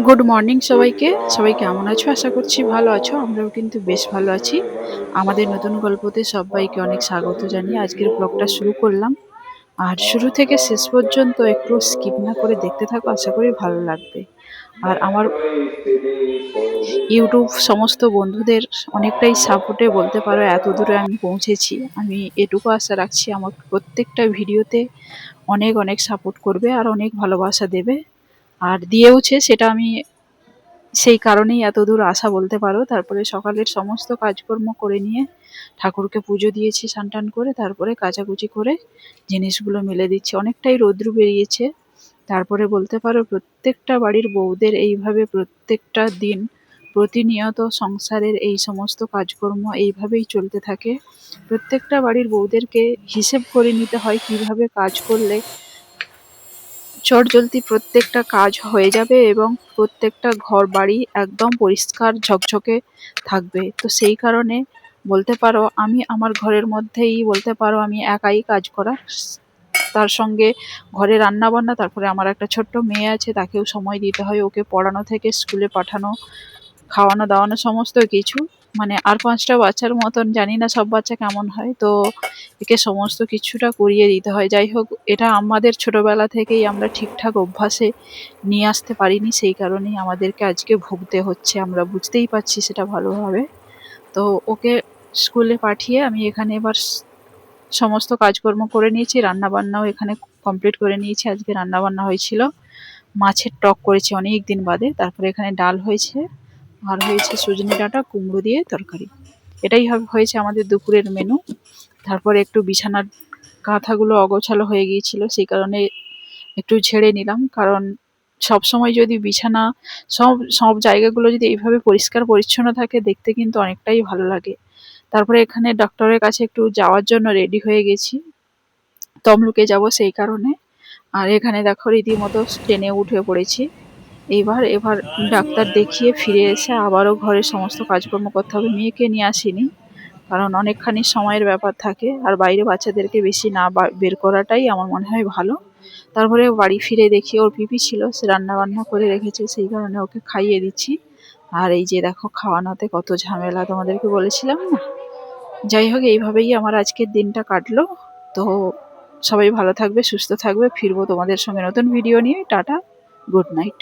Good morning সবাইকে। সবাই কেমন আছো? আশা করছি ভালো আছো। আমরাও কিন্তু বেশ ভালো আছি। আমাদের নতুন গল্পতে সবাইকে অনেক স্বাগত জানিয়ে আজকের ব্লগটা শুরু করলাম। আর শুরু থেকে শেষ পর্যন্ত একটু স্কিপ না করে দেখতে থাকো, আশা করি ভালো লাগবে। আর আমার ইউটিউব সমস্ত বন্ধুদের অনেকটাই সাপোর্টে বলতে পারো এত দূরে আমি পৌঁছেছি। আমি এটুকু আশা রাখছি আমার প্রত্যেকটা ভিডিওতে অনেক অনেক সাপোর্ট করবে আর অনেক ভালোবাসা দেবে। আর দিয়েওছে, সেটা আমি সেই কারণেই এতদূর আসা বলতে পারো। তারপরে সকালের সমস্ত কাজকর্ম করে নিয়ে ঠাকুরকে পুজো দিয়েছি স্নান টান করে, তারপরে কাচাকুচি করে জিনিসগুলো মেলে দিচ্ছি। অনেকটাই রৌদ্র বেরিয়েছে। তারপরে বলতে পারো প্রত্যেকটা বাড়ির বউদের এইভাবে প্রত্যেকটা দিন প্রতিনিয়ত সংসারের এই সমস্ত কাজকর্ম এইভাবেই চলতে থাকে। প্রত্যেকটা বাড়ির বউদেরকে হিসেব করে নিতে হয় কিভাবে কাজ করলে চটজলদি প্রত্যেকটা কাজ হয়ে যাবে এবং প্রত্যেকটা ঘর বাড়ি একদম পরিষ্কার ঝকঝকে থাকবে। তো সেই কারণে বলতে পারো আমি আমার ঘরের মধ্যেই বলতে পারো আমি একাই কাজ করা। তার সঙ্গে ঘরে রান্না বান্না, তারপরে আমার একটা ছোট্ট মেয়ে আছে, তাকেও সময় দিতে হয়। ওকে পড়ানো থেকে স্কুলে পাঠানো, খাওয়ানো দাওয়ানো সমস্ত কিছু। মানে আর ৫টা বাচ্চার মতন, জানি না সব বাচ্চা কেমন হয়, তো একে সমস্ত কিছুটা করিয়ে দিতে হয়। যাই হোক, এটা আমাদের ছোটবেলা থেকেই আমরা ঠিকঠাক অভ্যাসে নিয়ে আসতে পারিনি, সেই কারণেই আমাদেরকে আজকে ভুগতে হচ্ছে। আমরা বুঝতেই পারছি সেটা ভালোভাবে। তো ওকে স্কুলে পাঠিয়ে আমি এখানে এবার সমস্ত কাজকর্ম করে নিয়েছি। রান্নাবান্নাও এখানে কমপ্লিট করে নিয়েছি। আজকে রান্নাবান্না হয়েছিল মাছের টক করেছি অনেক দিন বাদে। তারপরে এখানে ডাল হয়েছে, আর হয়েছে সজনে ডাঁটা কুমড়ো দিয়ে তরকারি। এটাই হয়েছে আমাদের দুপুরের মেনু। তারপরে একটু বিছানার কাঁথাগুলো অগোছালো হয়ে গিয়েছিল, সেই কারণে একটু ঝেড়ে নিলাম। কারণ সবসময় যদি বিছানা সব সব জায়গাগুলো যদি এইভাবে পরিষ্কার পরিচ্ছন্ন থাকে, দেখতে কিন্তু অনেকটাই ভালো লাগে। তারপরে এখানে ডক্টরের কাছে একটু যাওয়ার জন্য রেডি হয়ে গেছি, তমলুকে যাব সেই কারণে। আর এখানে দেখো রীতিমতো ট্রেনে উঠে পড়েছি। এবার ডাক্তার দেখিয়ে ফিরে এসে আবারও ঘরের সমস্ত কাজকর্ম করতে হবে। মেয়েকে নিয়ে আসিনি, কারণ অনেকখানি সময়ের ব্যাপার থাকে, আর বাইরে বাচ্চাদেরকে বেশি না বের করাটাই আমার মনে হয় ভালো। তারপরে বাড়ি ফিরে দেখি ওর পিপি ছিল, সে রান্না বান্না করে রেখেছে, সেই কারণে ওকে খাইয়ে দিচ্ছি। আর এই যে দেখো খাওয়ানোতে কত ঝামেলা, তোমাদেরকে বলেছিলাম না। যাই হোক, এইভাবেই আমার আজকের দিনটা কাটলো। তো সবাই ভালো থাকবে, সুস্থ থাকবে। ফিরবো তোমাদের সঙ্গে নতুন ভিডিও নিয়ে। Tata, good night.